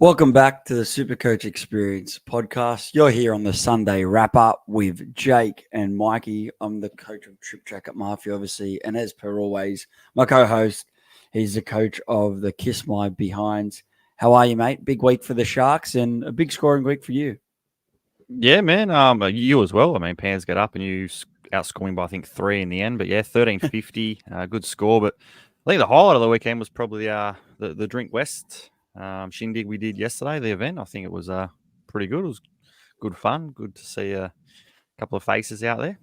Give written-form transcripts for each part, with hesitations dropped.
Welcome back to the SuperCoach Experience podcast. You're here on the Sunday wrap-up with Jake and Mikey. I'm the coach of Trip Track at Murphy, obviously, and as per always, my co-host, he's the coach of the Kiss My Behinds. How are you, mate? Big week for the Sharks and a big scoring week for you. Yeah, man. You as well. I mean, Pans got up and you outscoring by I think 3 in the end. But yeah, 1350, good score. But I think the highlight of the weekend was probably the Drink West shindig we did yesterday. The event. I think it was pretty good. It was good fun. Good to see a couple of faces out there.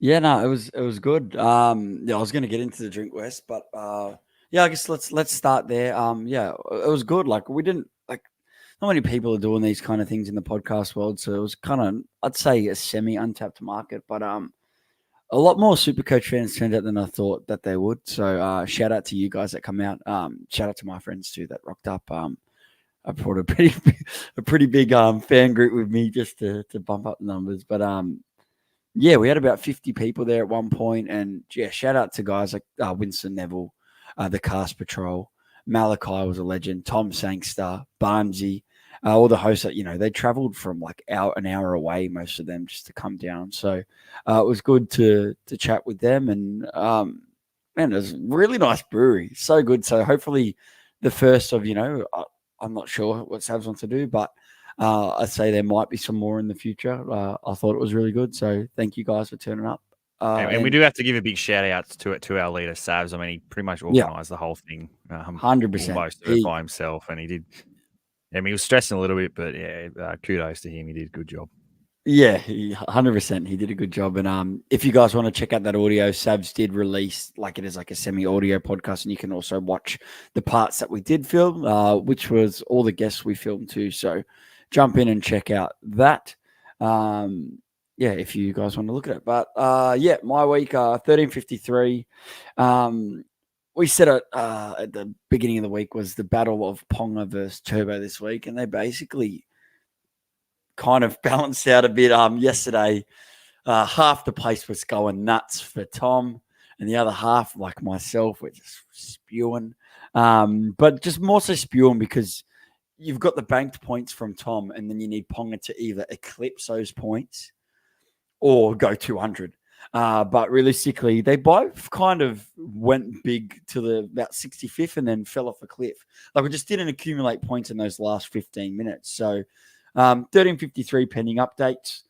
Yeah, no, it was good. I was going to get into the Drink West, but I guess let's start there. It was good. Like we didn't like. Not many people are doing these kind of things in the podcast world, so it was kind of, I'd say, a semi-untapped market. But a lot more SuperCoach fans turned out than I thought that they would. So shout out to you guys that come out. Shout out to my friends too that rocked up. I brought a pretty big fan group with me just to bump up the numbers. But yeah, we had about 50 people there at one point, and yeah, shout out to guys like Winston Neville, the Cast Patrol. Malachi was a legend. Tom Sangster, Barnesy, all the hosts that, they traveled from like an hour away, most of them, just to come down. So it was good to chat with them. And man, it was a really nice brewery. So good. So hopefully the first of, I'm not sure what Savs wants to do, but I'd say there might be some more in the future. I thought it was really good. So thank you guys for turning up. And we do have to give a big shout out to our leader, Savs. I mean, he pretty much organised the whole thing. 100%. Most of it by himself. And he did. I mean, he was stressing a little bit, but yeah, kudos to him. He did a good job. Yeah, 100%. He did a good job. And if you guys want to check out that audio, Savs did release it is like a semi-audio podcast, and you can also watch the parts that we did film, which was all the guests we filmed too. So jump in and check out that. If you guys want to look at it. But my week, 1353. We said it at the beginning of the week was the battle of Ponga versus Turbo this week, and they basically kind of balanced out a bit. Yesterday, half the place was going nuts for Tom, and the other half, like myself, were just spewing. But just more so spewing because you've got the banked points from Tom, and then you need Ponga to either eclipse those points or go 200. But realistically, they both kind of went big to the about 65th and then fell off a cliff. Like we just didn't accumulate points in those last 15 minutes. So 1353 pending updates.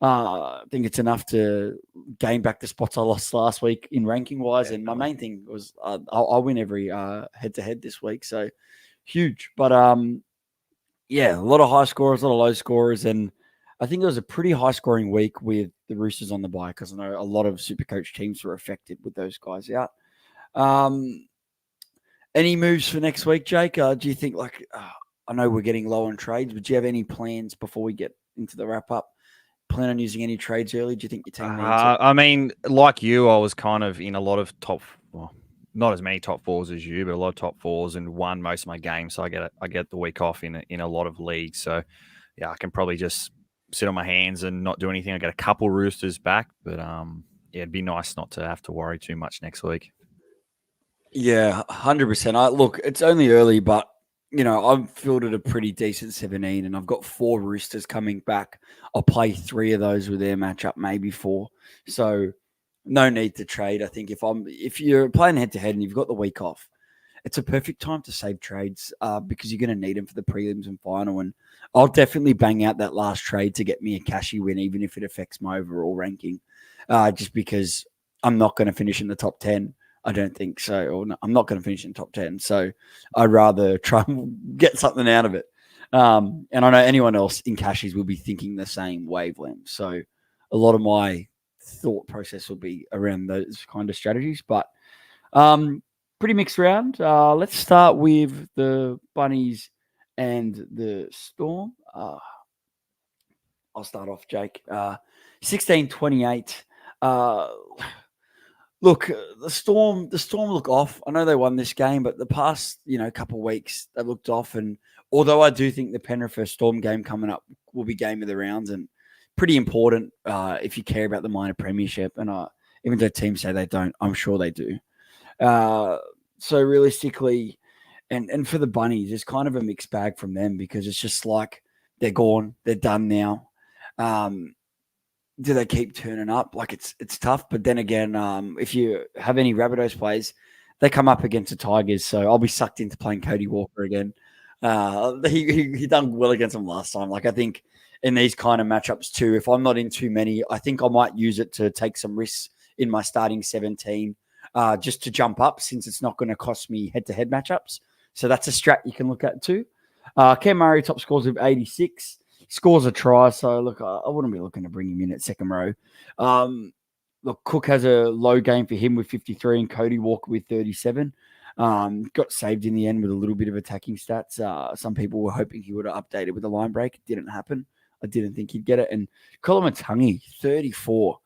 I think it's enough to gain back the spots I lost last week in ranking wise. And my main thing was I'll win every head to head this week. So huge. But a lot of high scorers, a lot of low scorers. And I think it was a pretty high scoring week with the Roosters on the bye because I know a lot of SuperCoach teams were affected with those guys out. Any moves for next week, Jake? Do you think I know we're getting low on trades, but do you have any plans before we get into the wrap up? Plan on using any trades early? Do you think your team needs it? I mean, like you, I was kind of in a lot of not as many top fours as you, but a lot of top fours and won most of my games. So I get the week off in a lot of leagues. So yeah, I can probably just sit on my hands and not do anything. I get a couple Roosters back, but it'd be nice not to have to worry too much next week. Yeah, 100%. Look, it's only early, but I've fielded a pretty decent 17, and I've got 4 Roosters coming back. I'll play 3 of those with their matchup, maybe 4. So no need to trade. I think if you're playing head to head and you've got the week off, it's a perfect time to save trades because you're going to need them for the prelims and final. And I'll definitely bang out that last trade to get me a cashy win, even if it affects my overall ranking, just because I'm not going to finish in the top 10. I don't think so. Or no, I'm not going to finish in top 10. So I'd rather try and get something out of it. And I know anyone else in cashies will be thinking the same wavelength. So a lot of my thought process will be around those kind of strategies. But pretty mixed round. Let's start with the Bunnies and the Storm. I'll start off, Jake. 16-28. Look, the Storm look off. I know they won this game, but the past, couple of weeks they looked off. And although I do think the Penrith Storm game coming up will be game of the rounds and pretty important if you care about the minor premiership. And even though teams say they don't, I'm sure they do. So realistically, And for the Bunnies, it's kind of a mixed bag from them because it's just like they're gone, they're done now. Do they keep turning up? Like it's tough. But then again, if you have any Rabbitohs plays, they come up against the Tigers, so I'll be sucked into playing Cody Walker again. He done well against them last time. Like I think in these kind of matchups too, if I'm not in too many, I think I might use it to take some risks in my starting 17, just to jump up since it's not going to cost me head-to-head matchups. So that's a strat you can look at too. Cam Murray top scores with 86. Scores a try, so look, I wouldn't be looking to bring him in at second row. Look, Cook has a low game for him with 53 and Cody Walker with 37. Got saved in the end with a little bit of attacking stats. Some people were hoping he would have updated with a line break. It didn't happen. I didn't think he'd get it. And Koloamatangi, 34.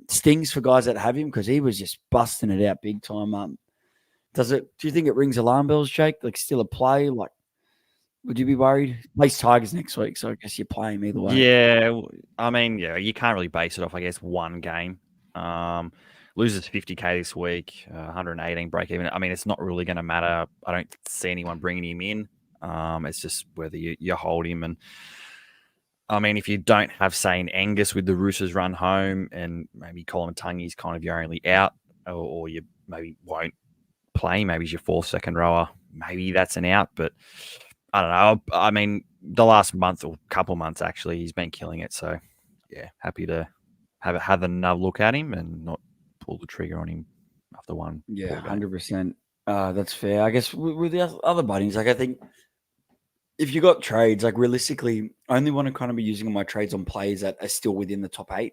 Stings for guys that have him because he was just busting it out big time. Do you think it rings alarm bells, Jake? Like still a play? Like, would you be worried? Plays Tigers next week, so I guess you play him either way. Yeah, I mean, yeah, you can't really base it off, I guess, one game. Loses 50K this week, 118 break even. I mean, it's not really going to matter. I don't see anyone bringing him in. It's just whether you hold him. And I mean, if you don't have, say, an Angus with the Roosters run home and maybe Koloamatangi's kind of your only out, or you maybe won't play, maybe he's your fourth second rower, maybe that's an out. But I don't know. I mean, the last month or couple months, actually, he's been killing it. So, yeah, happy to have another look at him and not pull the trigger on him after one. Yeah, 100%. That's fair. I guess with the other Bunnies, like I think if you got trades, like realistically, I only want to kind of be using my trades on players that are still within the top 8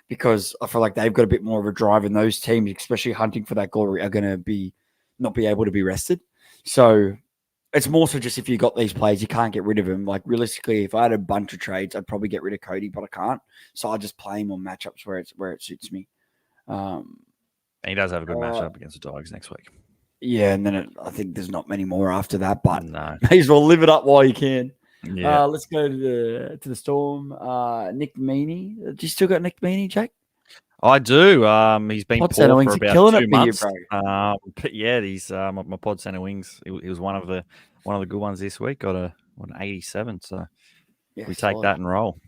because I feel like they've got a bit more of a drive, and those teams, especially hunting for that glory, are going to not be able to be rested. So it's more so just if you got these players, you can't get rid of them. Like realistically, if I had a bunch of trades, I'd probably get rid of Cody, but I can't. So I just play him on matchups where it suits me. He does have a good matchup against the Dogs next week. Yeah, and then I think there's not many more after that, but no. May as well live it up while you can. Yeah. Let's go to the Storm. Nick Meaney. Do you still got Nick Meaney, Jake? I do. He's been poor for about 2 months. But yeah, he's my Pod Center Wings. He was one of the good ones this week. Got an 87. So we take that and roll.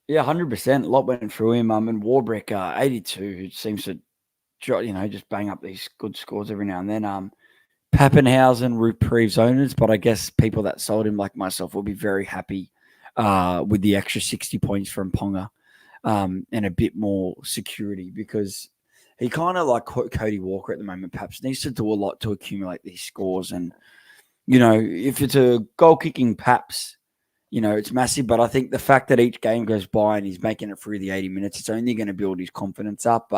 Yeah, 100%. A lot went through him. And Warbrick, 82, who seems to, just bang up these good scores every now and then. Pappenhausen, Reprieves owners, but I guess people that sold him, like myself, will be very happy with the extra 60 points from Ponga and a bit more security because he kind of like Cody Walker at the moment, perhaps needs to do a lot to accumulate these scores. And, if it's a goal-kicking Paps, it's massive, but I think the fact that each game goes by and he's making it through the 80 minutes, it's only going to build his confidence up.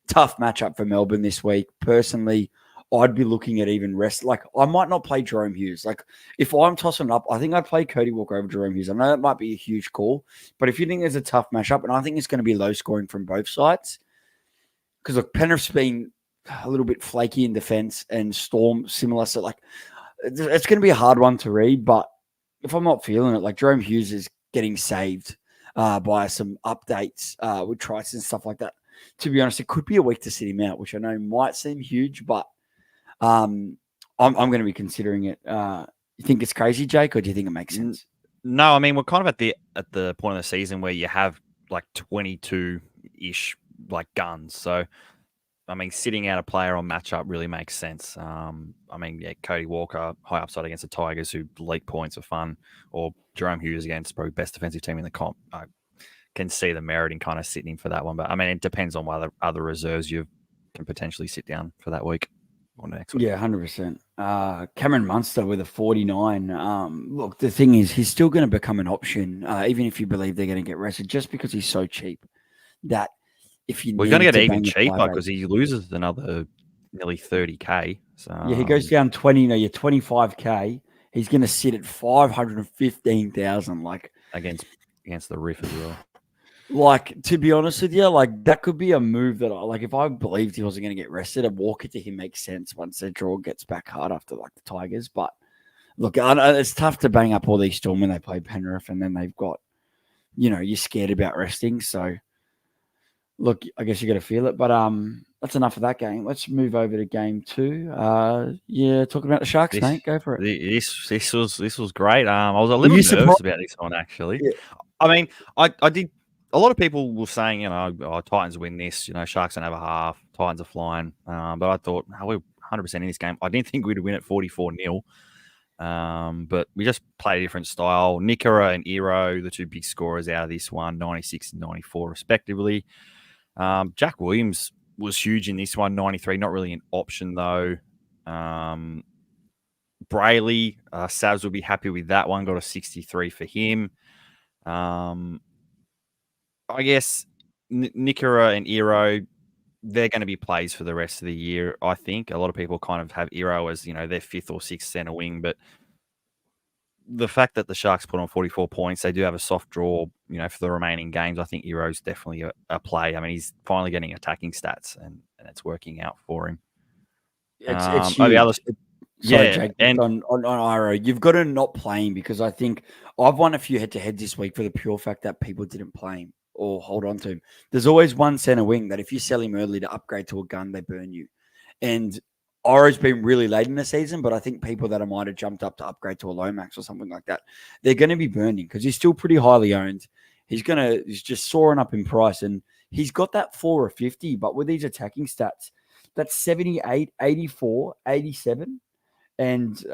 Tough matchup for Melbourne this week. Personally, I'd be looking at even rest. Like, I might not play Jerome Hughes. Like, if I'm tossing up, I think I'd play Cody Walker over Jerome Hughes. I know that might be a huge call, but if you think there's a tough matchup, and I think it's going to be low scoring from both sides, because look, Penrith's been a little bit flaky in defense and Storm similar. So, like, it's going to be a hard one to read, but if I'm not feeling it, like Jerome Hughes is getting saved by some updates with Trice and stuff like that. To be honest, it could be a week to sit him out, which I know might seem huge, but I'm going to be considering it. You think it's crazy, Jake, or do you think it makes sense? No, I mean we're kind of at the point of the season where you have like 22-ish like guns. So I mean, sitting out a player on matchup really makes sense. I mean, yeah, Cody Walker, high upside against the Tigers, who leak points are fun, or Jerome Hughes against probably best defensive team in the comp. I can see the merit in kind of sitting in for that one, but I mean, it depends on what other reserves you can potentially sit down for that week or next week. Yeah, 100%. Cameron Munster with a 49. Look, the thing is, he's still going to become an option, even if you believe they're going to get rested, just because he's so cheap. That if you we're going to get even cheaper because he loses another nearly 30K. So yeah, he goes down 20. No, you're 25K. He's going to sit at 515,000. Like against the Riff as well. Like, to be honest with you, like that could be a move that if I believed he wasn't going to get rested, a walk it to him makes sense once the draw gets back hard after like the Tigers. But look, it's tough to bang up all these Storm when they play Penrith and then they've got, you're scared about resting. So look, I guess you got to feel it. But that's enough of that game. Let's move over to game 2. Talking about the Sharks, mate. Go for it. This was great. I was a Were little you nervous surprised? about this one actually. Yeah. I mean, I did. A lot of people were saying, Titans win this. Sharks don't have a half. Titans are flying. But I thought, no, we're 100% in this game. I didn't think we'd win at 44-0. But we just play a different style. Nikora and Ero, the two big scorers out of this one, 96 and 94 respectively. Jack Williams was huge in this one, 93. Not really an option though. Brayley, Savs will be happy with that one. Got a 63 for him. I guess Nikora and Ero, they're going to be plays for the rest of the year, I think. A lot of people kind of have Ero as, their fifth or sixth center wing, but the fact that the Sharks put on 44 points, they do have a soft draw, for the remaining games. I think Ero's definitely a play. I mean, he's finally getting attacking stats, and it's working out for him. It's huge. Sorry, yeah, Jake, and on Iro, you've got to not play him because I think I've won a few head-to-heads this week for the pure fact that people didn't play him or hold on to him. There's always one center wing that if you sell him early to upgrade to a gun, they burn you. And Oro's been really late in the season, but I think people that might have jumped up to upgrade to a Lomax or something like that, they're going to be burning because he's still pretty highly owned. He's just soaring up in price, and he's got that 4 or 50, but with these attacking stats, that's 78, 84, 87. And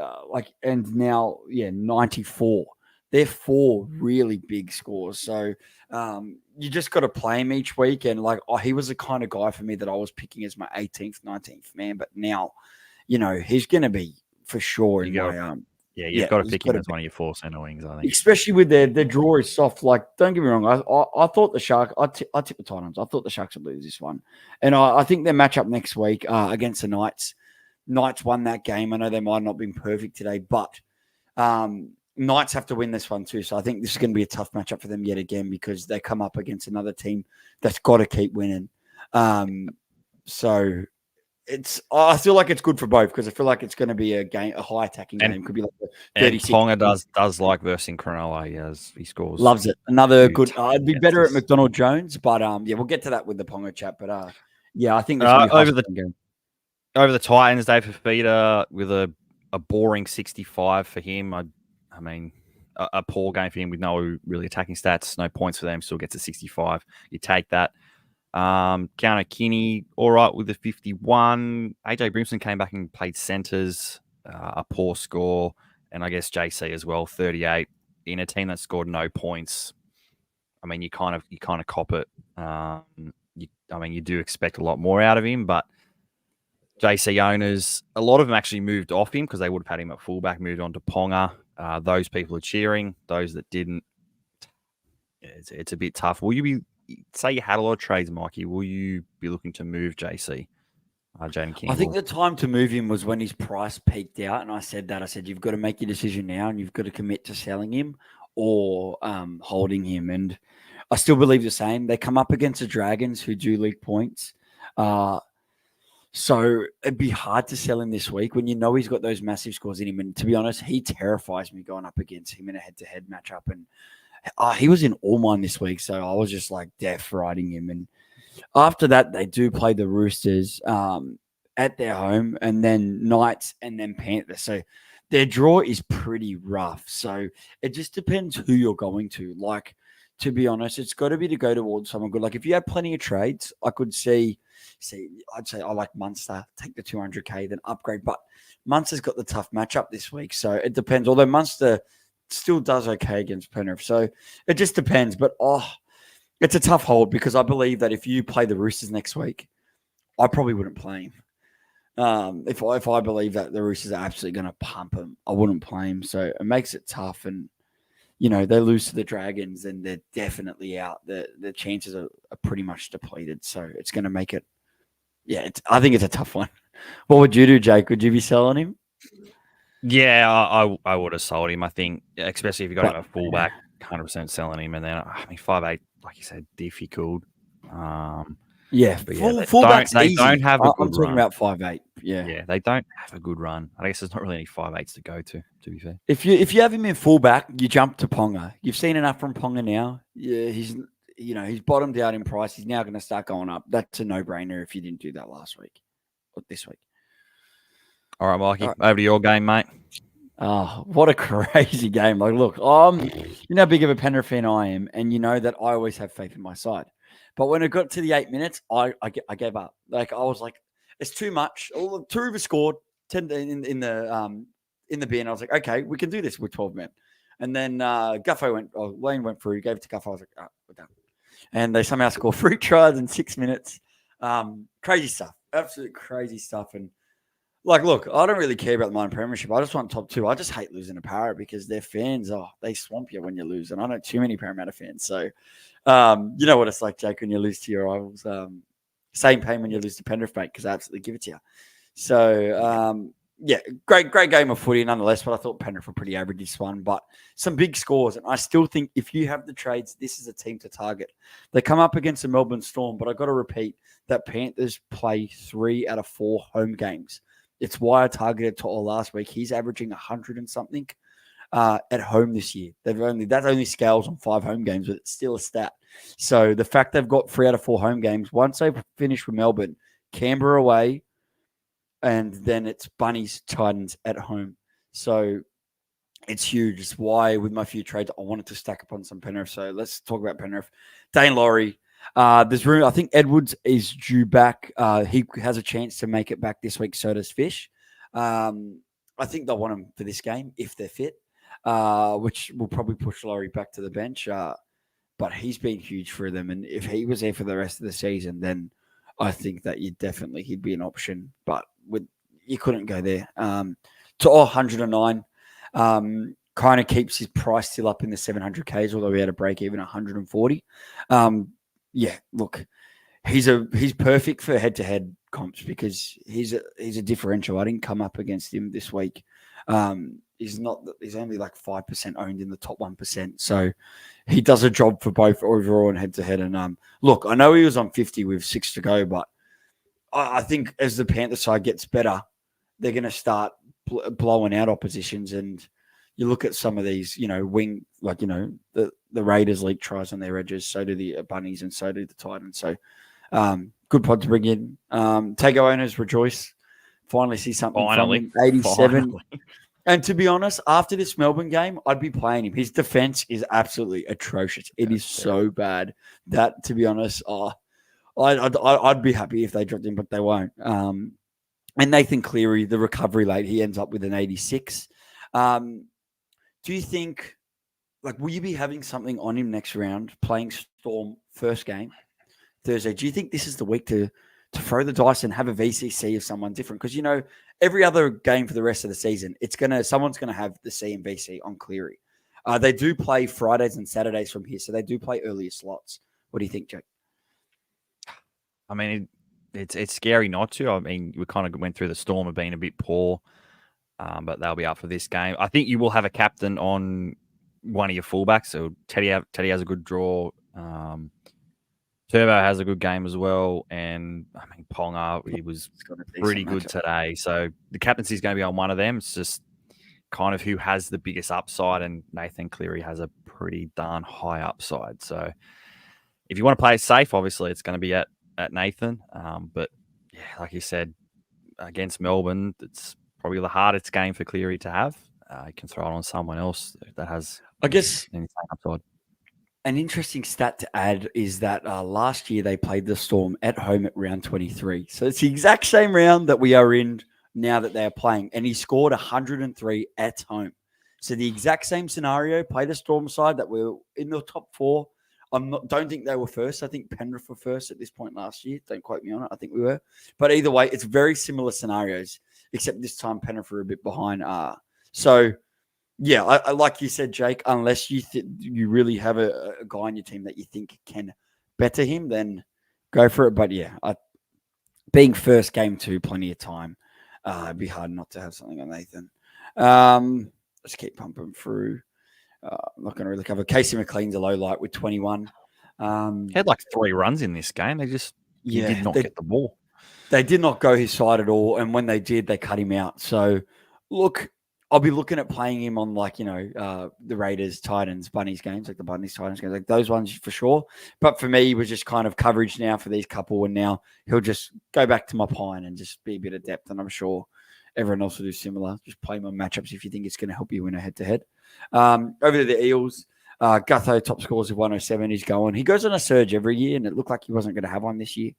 now 94. They're 4 really big scores. So you just got to play him each week. And he was the kind of guy for me that I was picking as my 18th, 19th man. But now, he's going to be for sure in my you've got to pick him as one of your 4 center wings, I think. Especially with their draw is soft. Like, don't get me wrong. I thought the Sharks. I tipped the Titans. I thought the Sharks would lose this one, and I think their matchup next week against the Knights. Knights won that game. I know they might not have been perfect today, but Knights have to win this one too. So I think this is going to be a tough matchup for them yet again because they come up against another team that's got to keep winning. So I feel like it's good for both because I feel like it's going to be a high attacking game. Could be like 36. And Ponga does like versing Cronulla as he scores. Loves it. Another good. It'd be better at McDonald Jones, but we'll get to that with the Ponga chat. But I think this will be over the Titans, Dave Fafita with a boring 65 for him. I mean, a poor game for him with no really attacking stats, no points for them. Still gets a 65. You take that. Counter Kinney, all right with the 51. AJ Brimson came back and played centers, a poor score, and I guess JC as well, 38 in a team that scored no points. I mean, you kind of cop it. You do expect a lot more out of him, but JC owners, a lot of them actually moved off him because they would have had him at fullback, moved on to Ponga. Those people are cheering. Those that didn't, it's a bit tough. Will you be? Say you had a lot of trades, Mikey, will you be looking to move JC? Jaden King? I think the time to move him was when his price peaked out. And I said, you've got to make your decision now and you've got to commit to selling him or holding him. And I still believe the same. They come up against the Dragons who do league points. So it'd be hard to sell him this week when he's got those massive scores in him. And to be honest, he terrifies me going up against him in a head-to-head matchup. And he was in all mine this week, so I was just like death riding him. And after that, they do play the Roosters at their home, and then Knights, and then Panthers. So their draw is pretty rough. So it just depends who you're going to. Like, to be honest, it's got to be to go towards someone good. Like, if you have plenty of trades, I could see, I'd say I like Munster, take the 200K, then upgrade. But Munster's got the tough matchup this week, so it depends. Although Munster still does okay against Penrith. So it just depends. But it's a tough hold because I believe that if you play the Roosters next week, I probably wouldn't play him. If I believe that the Roosters are absolutely going to pump him, I wouldn't play him. So it makes it tough. And, they lose to the Dragons and they're definitely out. The chances are pretty much depleted. So it's going to make it, I think it's a tough one. What would you do, Jake? Would you be selling him? Yeah, I would have sold him. I think, especially if you got him a fullback, 100% selling him. And then, 5'8", like you said, difficult. Fullbacks they don't have a good I'm talking run. about 5'8". Yeah, they don't have a good run. I guess there's not really any 5'8s to go to be fair. If you have him in fullback, you jump to Ponga. You've seen enough from Ponga now. Yeah, he's bottomed out in price. He's now going to start going up. That's a no-brainer if you didn't do that last week or this week. All right, Mikey, over to your game, mate. Oh, what a crazy game. Like, look, you know how big of a Penrith fan I am, and you know that I always have faith in my side. But when it got to the 8 minutes, I gave up. Like, I was like, it's too much. All the two of us scored 10 in the bin. I was like, okay, we can do this with 12 men. And then Lane went through, gave it to Guffo. I was like, oh, we're done. And they somehow score 3 tries in 6 minutes. Crazy stuff. Absolute crazy stuff. And like, look, I don't really care about the minor premiership. I just want top 2. I just hate losing to Parrot because their fans, they swamp you when you lose. And I know too many Parramatta fans. So, you know what it's like, Jake, when you lose to your rivals. Same pain when you lose to Penrith, mate, because I absolutely give it to you. So, yeah, great game of footy nonetheless, but I thought Penrith were pretty average this one. But some big scores. And I still think if you have the trades, this is a team to target. They come up against the Melbourne Storm, but I've got to repeat that Panthers play 3 out of 4 home games. It's why I targeted To'o last week. He's averaging 100 and something at home this year. That only scales on 5 home games, but it's still a stat. So the fact they've got 3 out of 4 home games, once they finish with Melbourne, Canberra away, and then it's Bunnies, Titans at home. So it's huge. It's why with my few trades, I wanted to stack up on some Penrith. So let's talk about Penrith. Dane Laurie. There's room. I think Edwards is due back. He has a chance to make it back this week. So does Fish. I think they'll want him for this game if they're fit, which will probably push Laurie back to the bench. But he's been huge for them. And if he was there for the rest of the season, then I think that he'd be an option. But you couldn't go there. To 109, kind of keeps his price still up in the 700Ks, although we had a break even 140. Yeah, look, he's perfect for head-to-head comps because he's a differential. I didn't come up against him this week. He's only like 5% owned in the top 1%. So he does a job for both overall and head-to-head. And look, I know he was on 50 with 6 to go, but I think as the Panther side gets better, they're going to start blowing out oppositions. And you look at some of these, wing, like, the Raiders leak tries on their edges. So do the Bunnies and so do the Titans. So good pod to bring in. Tago owners rejoice. Finally see something from him. 87. Finally. And to be honest, after this Melbourne game, I'd be playing him. His defense is absolutely atrocious. It is so bad that, to be honest, I'd be happy if they dropped him, but they won't. And Nathan Cleary, the recovery rate, he ends up with an 86. Do you think, will you be having something on him next round, playing Storm first game, Thursday? Do you think this is the week to throw the dice and have a VCC of someone different? Because, every other game for the rest of the season, someone's going to have the C and VC on Cleary. They do play Fridays and Saturdays from here, so they do play earlier slots. What do you think, Jake? I mean, it's scary not to. I mean, we kind of went through the Storm of being a bit poor, but they'll be up for this game. I think you will have a captain on one of your fullbacks. So Teddy has a good draw. Turbo has a good game as well. And, I mean, Ponga, he was pretty good today. So the captaincy is going to be on one of them. It's just kind of who has the biggest upside, and Nathan Cleary has a pretty darn high upside. So if you want to play it safe, obviously it's going to be at Nathan. But, yeah, like you said, against Melbourne, it's probably the hardest game for Cleary to have. You can throw it on someone else that has, I guess, anything upside. An interesting stat to add is that last year they played the Storm at home at round 23. So it's the exact same round that we are in now that they are playing. And he scored 103 at home. So the exact same scenario, play the Storm side that were in the top 4. Don't think they were first. I think Penrith were first at this point last year. Don't quote me on it. I think we were. But either way, it's very similar scenarios, except this time Penrith were a bit behind. So, yeah, I like you said, Jake, unless you really have a guy on your team that you think can better him, then go for it. But, yeah, being first game 2, plenty of time. It'd be hard not to have something on Nathan. Let's keep pumping through. I'm not going to really cover. Casey McLean's a low light with 21. He had 3 runs in this game. He did not get the ball. They did not go his side at all. And when they did, they cut him out. So, look, I'll be looking at playing him on the Raiders, Titans, Bunnies games, like the Bunnies, Titans games, like those ones for sure. But for me, he was just kind of coverage now for these couple, and now he'll just go back to my pine and just be a bit of depth. And I'm sure everyone else will do similar. Just play my matchups if you think it's going to help you win a head-to-head. Over to the Eels. Gutho, top scores of 107. He's going. He goes on a surge every year, and it looked like he wasn't going to have one this year.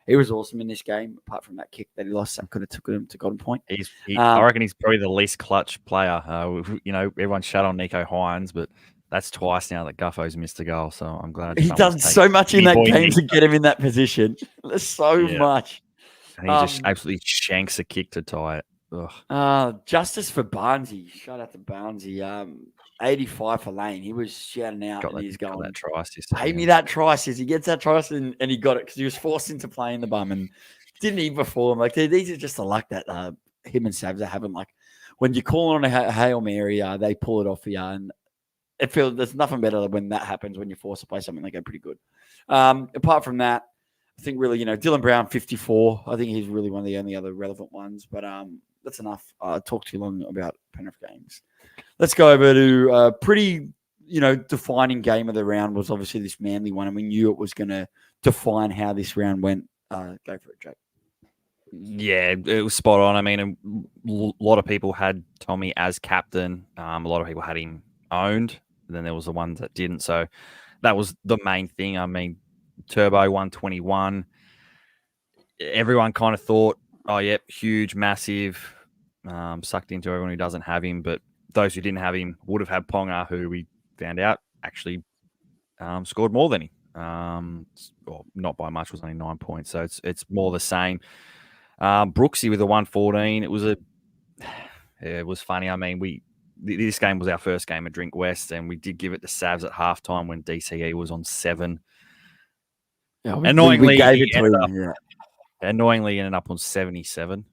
He was awesome in this game, apart from that kick that he lost. That could have took him to golden point. I reckon he's probably the least clutch player. Everyone shut on Nico Hines, but that's twice now that Gutho's missed a goal. So I'm glad he does so much in that game to get him in that position. There's so much. And he just absolutely shanks a kick to tie it. Justice for Barnesy. Shout out to Barnesy. 85 for Lane. He was shouting out and he's going, pay me that try, says he gets that try, and he got it because he was forced into playing the bum and didn't even perform. Like, these are just the luck that him and Savs are having. Like, when you call on a Hail Mary, they pull it off for you. And it feels there's nothing better than when that happens, when you're forced to play something, they go pretty good. Apart from that, I think really, Dylan Brown, 54. I think he's really one of the only other relevant ones. But that's enough. I talked too long about Penrith games. Let's go over to a pretty, defining game of the round was obviously this Manly one, and we knew it was going to define how this round went. Go for it, Jake. Yeah, it was spot on. I mean, a lot of people had Tommy as captain. A lot of people had him owned. And then there was the ones that didn't. So that was the main thing. I mean, Turbo 121. Everyone kind of thought, oh, yep, huge, massive, sucked into everyone who doesn't have him. But those who didn't have him would have had Ponga, who we found out actually scored more than him. Well, not by much, was only 9 points. So it's more the same. Brooksy with a 114. It was funny. I mean, this game was our first game at Drink West, and we did give it to Savs at halftime when DCE was on 7. Yeah, annoyingly, we gave it to him. Annoyingly, ended up on 77.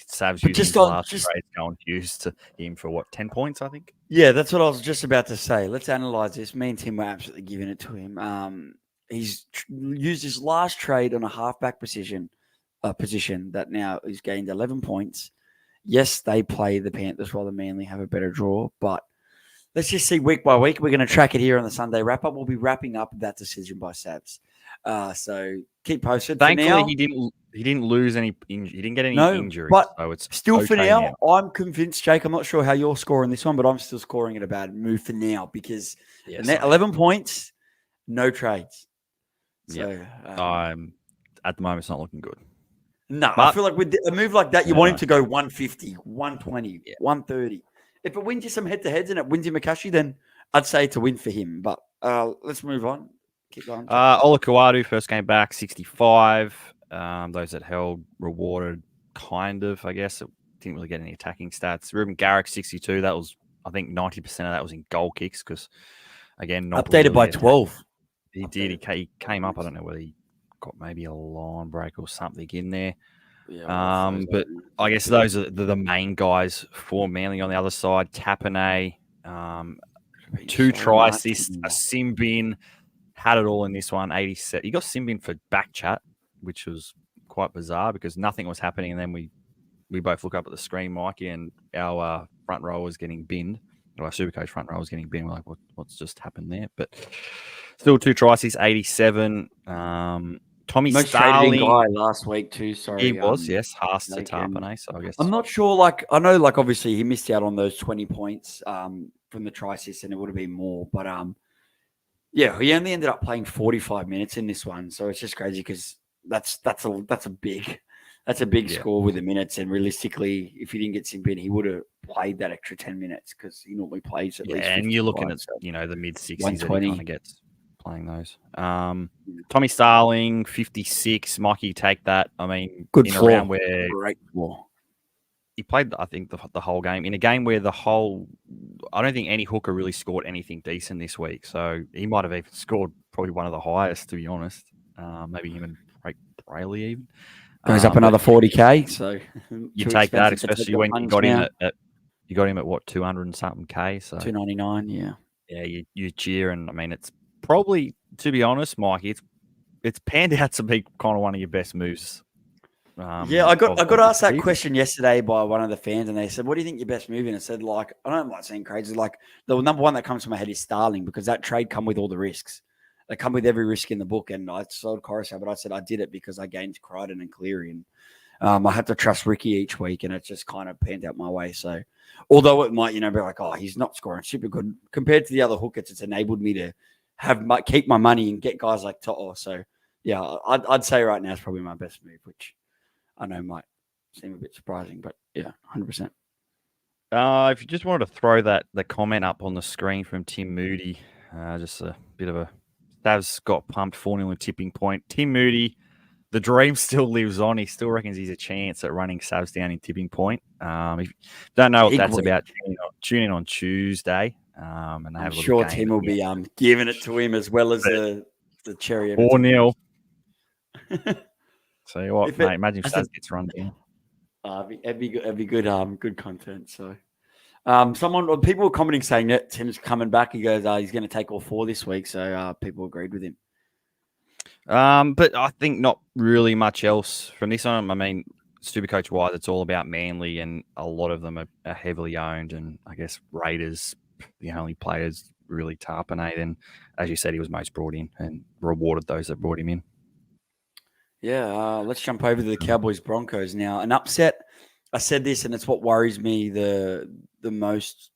Savs using his last trade going used to him for 10 points, I think. Yeah, that's what I was just about to say. Let's analyze this. Me and Tim were absolutely giving it to him. He's used his last trade on a halfback position that now he's gained 11 points. Yes, they play the Panthers while the Manly have a better draw, but let's just see week by week. We're going to track it here on the Sunday wrap-up. We'll be wrapping up that decision by Savs. So keep posted. Thankfully, he didn't lose any. He didn't get any injuries. But so it's still, okay for now, I'm convinced, Jake. I'm not sure how you're scoring this one, but I'm still scoring it a bad move for now because 11 points, no trades. So at the moment, it's not looking good. No, I feel like with a move like that, you want him to go 150, 120, 130. If it wins you some head-to-heads and it wins you Makashi, then I'd say it's a win for him. But let's move on. Keep going. Ola Kawadu, first game back, 65. Those that held rewarded, kind of, I guess. It didn't really get any attacking stats. Ruben Garrick, 62. That was, I think, 90% of that was in goal kicks because, again, not updated by 12. He did. He came up. I don't know whether he got maybe a line break or something in there. Yeah, but I guess those are the main guys for Manly. On the other side, Tapane, 2 try assists, a sim bin, had it all in this one, 87. He got sim bin for back chat, which was quite bizarre because nothing was happening. And then we both look up at the screen, Mikey, and our front row was getting binned. Or our SuperCoach front row was getting binned. We're like, what's just happened there? But still 2 tries, he's 87. Tommy Most Starling guy last week too. Sorry, he was Haas to Tapane. So I guess I'm not sure. I know, obviously he missed out on those 20 points from the try assist, and it would have been more. But yeah, he only ended up playing 45 minutes in this one, so it's just crazy because that's a big score with the minutes. And realistically, if he didn't get Simpin, he would have played that extra 10 minutes because he normally plays at least. And you're looking at the mid 60s that he kind of gets playing those. Tommy Starling, 56. Mikey, take that. I mean, good in floor. A round where great floor. He played, I think, the whole game. In a game where I don't think any hooker really scored anything decent this week. So he might have even scored probably one of the highest, to be honest. Maybe him and Brayley even. Goes up another 40K. So you take that, especially when you got him at what, 200 and something K. So 299, yeah. Yeah, you cheer, and I mean, it's probably, to be honest, Mikey, it's panned out to be kind of one of your best moves Yeah, I got of asked that season. question yesterday by one of the fans, and they said, "What do you think your best move?" And I said, "Like, I don't like saying crazy. Like, the number one that comes to my head is Starling because that trade come with all the risks. They come with every risk in the book." And I sold Coruscant, but I said I did it because I gained Crichton and Cleary, and I had to trust Ricky each week, and it just kind of panned out my way. So, although it might, be like, "Oh, he's not scoring super good," compared to the other hookers, it's enabled me to keep my money and get guys like Toto. So, yeah, I'd say right now it's probably my best move, which I know might seem a bit surprising, but yeah, 100%. If you just wanted to throw the comment up on the screen from Tim Moody, just a bit of a Stavs got pumped 4-0 in tipping point. Tim Moody, the dream still lives on. He still reckons he's a chance at running Savs down in tipping point. If you don't know what that's about, tune in on Tuesday. And I'm sure Tim will be giving it to him as well as the cherry. 4-0. So what, mate? Imagine if Savs gets run down. It'd be good. Good content. So, people were commenting saying that Tim's coming back. He goes, he's going to take all 4 this week. So, people agreed with him. But I think not really much else from this one. I mean, SuperCoach wise, it's all about Manly, and a lot of them are heavily owned. And I guess Raiders, the only players really Tarpanate. And as you said, he was most brought in and rewarded those that brought him in. Yeah, let's jump over to the Cowboys Broncos now. An upset. I said this, and it's what worries me the most.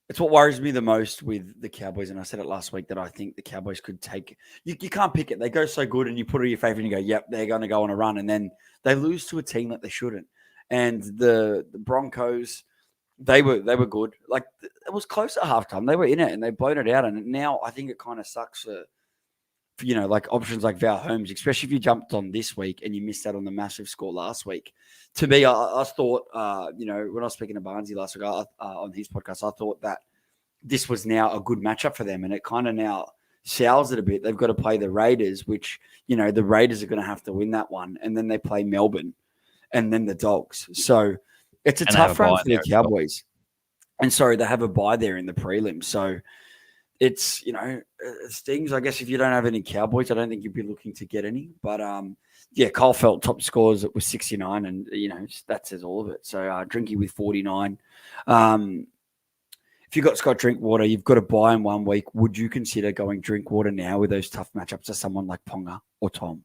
It's what worries me the most with the Cowboys, and I said it last week that I think the Cowboys could take. You can't pick it. They go so good, and you put it in your favor, and you go, "Yep, they're going to go on a run," and then they lose to a team that they shouldn't. And the Broncos, they were good. Like, it was close at halftime. They were in it, and they blown it out. And now I think it kind of sucks for like options like Val Holmes, especially if you jumped on this week and you missed out on the massive score last week. To me, I thought, when I was speaking to Barnesy last week on his podcast, I thought that this was now a good matchup for them, and it kind of now sours it a bit. They've got to play the Raiders, which, the Raiders are going to have to win that one, and then they play Melbourne, and then the Dogs. So it's a tough run for the Cowboys. And sorry, they have a bye there in the prelims. So it's, it stings. I guess if you don't have any Cowboys, I don't think you'd be looking to get any. But, Cole Felt top scores. It was 69, and, that says all of it. So Drinky with 49. If you've got Scott Drinkwater, you've got to buy in 1 week. Would you consider going Drinkwater now with those tough matchups to someone like Ponga or Tom?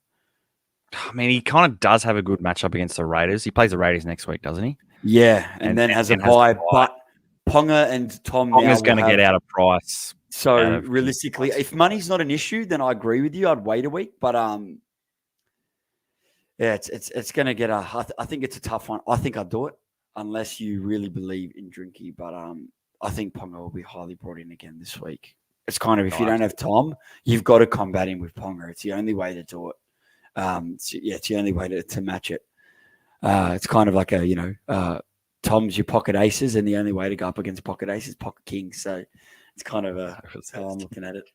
I mean, he kind of does have a good matchup against the Raiders. He plays the Raiders next week, doesn't he? Yeah, and then has a bye. But Ponga and Tom Ponga's going to get out of price. So realistically, if money's not an issue, then I agree with you. I'd wait a week, but it's going to get I think it's a tough one. I think I'd do it unless you really believe in Drinky, but I think Ponga will be highly brought in again this week. It's kind of, if you don't have Tom, you've got to combat him with Ponga. It's the only way to do it. It's the only way to match it. It's kind of like Tom's your pocket aces, and the only way to go up against pocket aces is pocket kings. So it's kind of how I'm looking at it.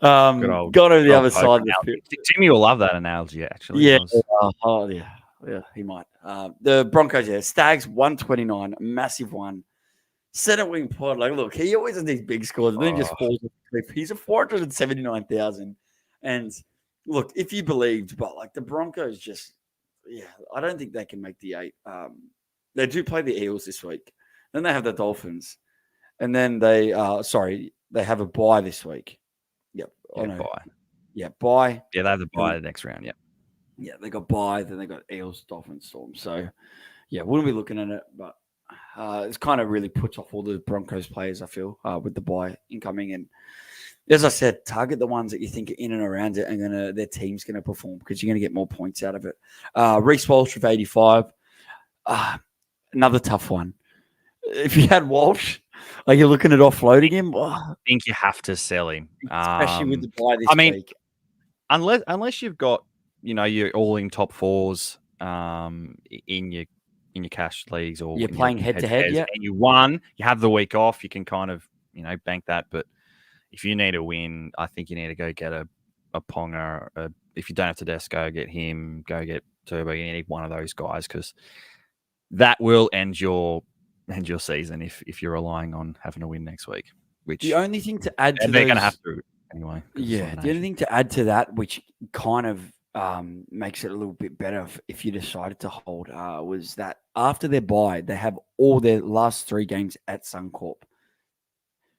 Got over the other side. Timmy will love that analogy, actually. Yeah. Yeah, he might. The Broncos, Stags 129, a massive one. Center wing pod, look, he always has these big scores, and then he just falls off the cliff. He's a 479,000. And look, if you believed, but the Broncos just, I don't think they can make the 8. They do play the Eels this week. Then they have the Dolphins. And then they have a bye this week. Yep. Bye. Yeah, bye. Yeah, they have the bye the next round, Yeah, they got bye, then they got Eels, Dolphins, Storm. So, wouldn't be looking at it, but it's kind of really puts off all the Broncos players, I feel, with the bye incoming. And as I said, target the ones that you think are in and around it, and their team's going to perform because you're going to get more points out of it. Reece Walsh with 85. Another tough one. If you had Walsh, are you looking at offloading him? I think you have to sell him, especially with the bye this week. Unless you've got your all-in top 4s in your cash leagues, or you're playing head-to-head, and you won, you have the week off, you can kind of bank that. But if you need a win, I think you need to go get a Ponga. If you don't have Tedesco, get him. Go get Turbo. You need one of those guys, because that will end your season if you're relying on having a win next week. Which the only thing to add to they're going to have to anyway. Yeah, the only thing to add to that, which kind of makes it a little bit better if you decided to hold was that after their bye, they have all their last 3 games at Suncorp.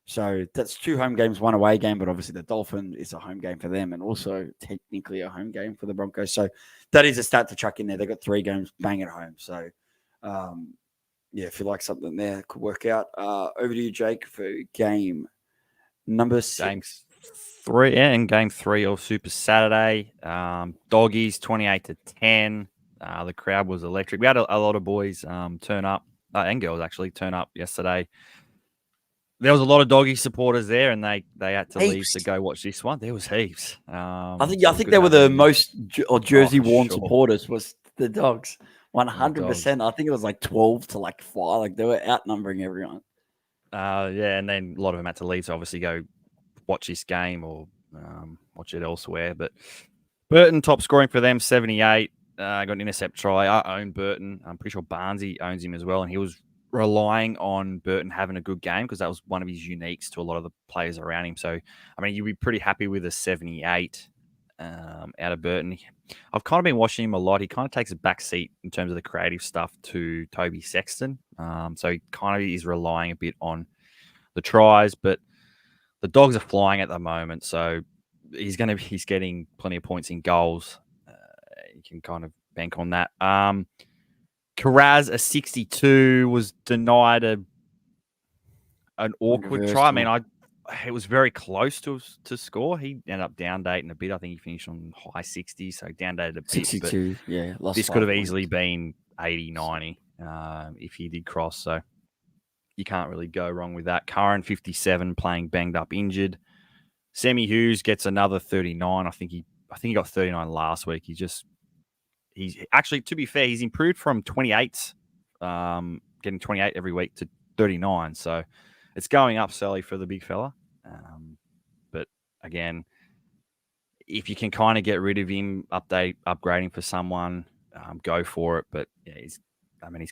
So that's 2 home games, 1 away game, but obviously the Dolphins is a home game for them and also technically a home game for the Broncos. So that is a stat to chuck in there. They got 3 games bang at home. So, yeah, if you like something there, could work out. Over to you, Jake, for game number 6. Game 3 and game 3 of Super Saturday. Doggies 28-10. The crowd was electric. We had a lot of boys turn up and girls actually turn up yesterday. There was a lot of Doggy supporters there, and they had to leave to go watch this one. There was heaps. I think they were the most jersey worn supporters was the Dogs. 100%. I think it was like 12 to like 5. Like they were outnumbering everyone. Yeah, and then a lot of them had to leave to obviously go watch this game or watch it elsewhere. But Burton top scoring for them, 78. Got an intercept try. I own Burton. I'm pretty sure Barnesy owns him as well, and he was relying on Burton having a good game because that was one of his uniques to a lot of the players around him. So, I mean, you'd be pretty happy with a 78 out of Burton. I've kind of been watching him a lot. He kind of takes a back seat in terms of the creative stuff to Toby Sexton. So he kind of is relying a bit on the tries, but the Dogs are flying at the moment. So he's getting plenty of points in goals. You can kind of bank on that. Karaz, a 62, was denied an awkward try. I mean, it was very close to score. He ended up down dating a bit. I think he finished on high 60s, so down dated a bit. 62, yeah. This could have easily been 80, 90 if he did cross. So you can't really go wrong with that. Curran, 57, playing banged up, injured. Sammy Hughes gets another 39. I think he got 39 last week. He's actually, to be fair, he's improved from 28, getting 28 every week to 39. So it's going up slowly for the big fella. But again, if you can kind of get rid of him, upgrading for someone, go for it. But yeah, he's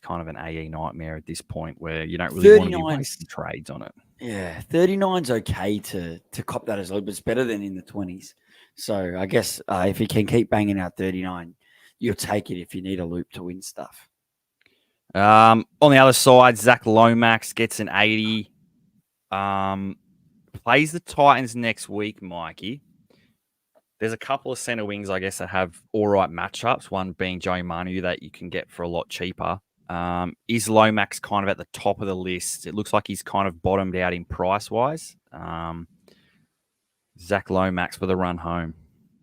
kind of an AE nightmare at this point where you don't really want to be wasting trades on it. Yeah, 39's okay to cop that as well, but it's better than in the 20s. So I guess if he can keep banging out 39, you'll take it if you need a loop to win stuff. On the other side, Zach Lomax gets an 80. Plays the Titans next week, Mikey. There's a couple of centre wings, I guess, that have all right matchups, one being Joey Manu that you can get for a lot cheaper. Is Lomax kind of at the top of the list? It looks like he's kind of bottomed out in price-wise. Zach Lomax for the run home,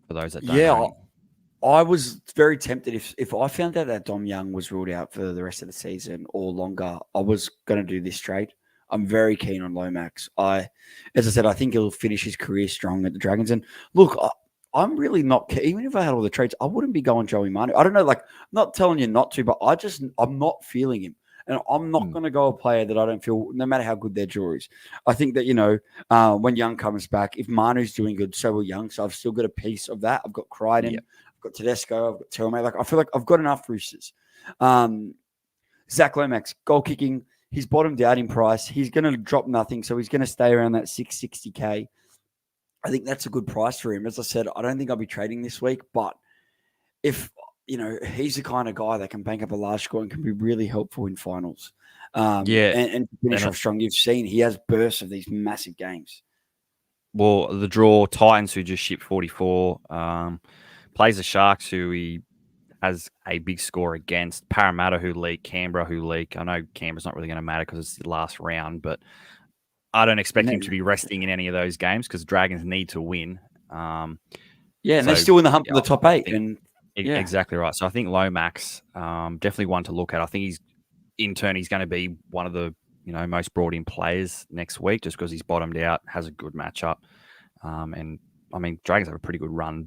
for those that don't know. I was very tempted if I found out that Dom Young was ruled out for the rest of the season or longer, I was going to do this trade. I'm very keen on Lomax. As I said, I think he'll finish his career strong at the Dragons. And look, I'm really not, even if I had all the trades, I wouldn't be going Joey Manu. I don't know, like, I'm not telling you not to, but I'm not feeling him. And I'm not going to go a player that I don't feel, no matter how good their draw is. I think that, when Young comes back, if Manu's doing good, so will Young. So I've still got a piece of that. I've got Crichton. Yep. I've got Tedesco. I've got Telmay. Like, I feel like I've got enough Roosters. Zach Lomax, goal kicking. He's bottomed out in price. He's going to drop nothing. So he's going to stay around that 660K. I think that's a good price for him. As I said, I don't think I'll be trading this week, but if, he's the kind of guy that can bank up a large score and can be really helpful in finals. And finish off strong. You've seen he has bursts of these massive games. Well, the draw, Titans, who just shipped 44, plays the Sharks, who he has a big score against, Parramatta, who leak, Canberra, who leak. I know Canberra's not really going to matter because it's the last round, but I don't expect him to be resting in any of those games because Dragons need to win. And they're still in the hump of the top 8. Exactly right. So I think Lomax, definitely one to look at. I think he's going to be one of the most brought in players next week just because he's bottomed out, has a good matchup. And I mean, Dragons have a pretty good run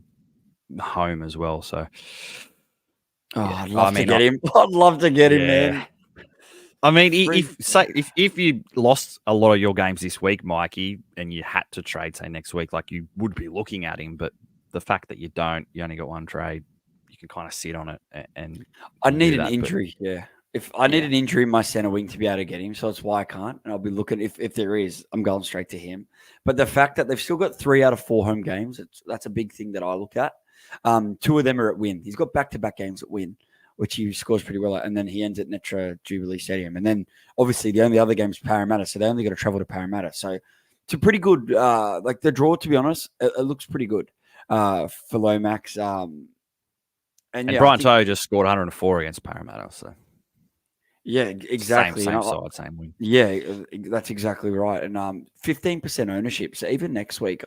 home as well. So I'd love to get him. I'd love to get him, man. I mean, if you lost a lot of your games this week, Mikey, and you had to trade, say, next week, like you would be looking at him, but the fact that you only got one trade, you can kind of sit on it. And I need an injury, If I need an injury in my center wing to be able to get him, so that's why I can't. And I'll be looking, if there is, I'm going straight to him. But the fact that they've still got 3 out of 4 home games, that's a big thing that I look at. Two of them are at Win. He's got back-to-back games at Win, which he scores pretty well at, and then he ends at Netra Jubilee Stadium. And then, obviously, the only other game is Parramatta, so they only got to travel to Parramatta. So it's a pretty good, like the draw, to be honest, it looks pretty good for Lomax. And Brian To'o just scored 104 against Parramatta, so... Yeah, exactly. Same side, same win. Yeah, that's exactly right. And 15% ownership. So even next week,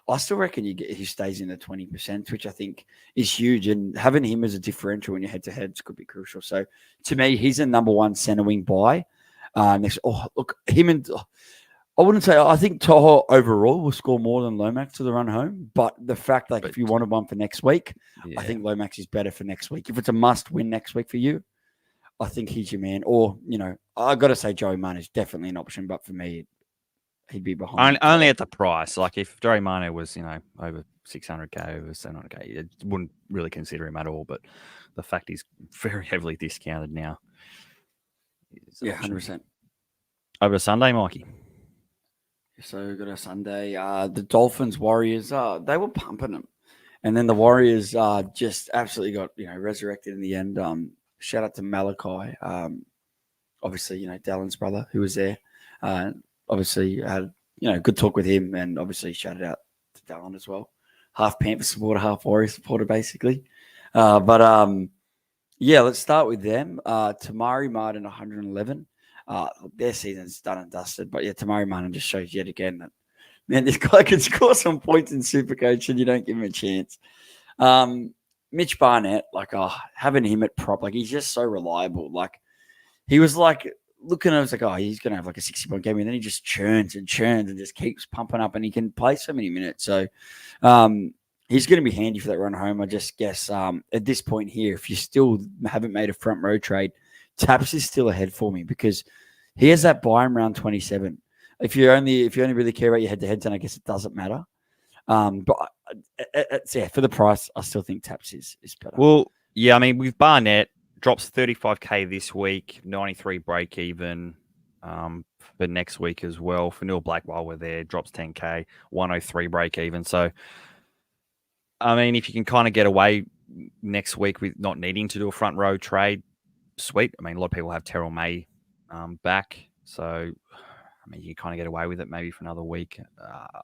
I still reckon he stays in the 20%, which I think is huge. And having him as a differential when you're head-to-heads could be crucial. So to me, he's a number one centre wing buy. Next, look, him and I wouldn't say I think Toho overall will score more than Lomax to the run home. But the fact, like, if you wanted one for next week, I think Lomax is better for next week. If it's a must-win next week for you, I think he's your man. Or, I got to say Joey Mane is definitely an option, but for me, he'd be behind. Only at the price. Like, if Joey Mane was, over 600K, over 700K, it wouldn't really consider him at all. But the fact he's very heavily discounted now. Yeah, 100%. Over to Sunday, Mikey. So we got a Sunday. The Dolphins, Warriors, they were pumping them. And then the Warriors just absolutely got, resurrected in the end. Shout out to Malachi. Obviously, Dallin's brother who was there. Obviously had, good talk with him, and obviously shouted out to Dallin as well. Half Panther supporter, half Warrior supporter, basically. Let's start with them. Tamari Martin, 111. Their season's done and dusted. But yeah, Tamari Martin just shows yet again that, man, this guy can score some points in SuperCoach and you don't give him a chance. Mitch Barnett, having him at prop, he's just so reliable. He was looking at it, he's going to have a 60-point game, and then he just churns and just keeps pumping up, and he can play so many minutes. So he's going to be handy for that run home. I just guess at this point here, if you still haven't made a front row trade, Taps is still ahead for me because he has that buy in round 27. If you only really care about your head-to-heads, then I guess it doesn't matter. But for the price, I still think Taps is better. Well, yeah, I mean, with Barnett, drops 35K this week, 93 break even for next week as well. For Neil Black, while we're there, drops 10K, 103 break even. So, I mean, if you can kind of get away next week with not needing to do a front row trade, sweet. I mean, a lot of people have Terrell May back. So, I mean, you kind of get away with it maybe for another week.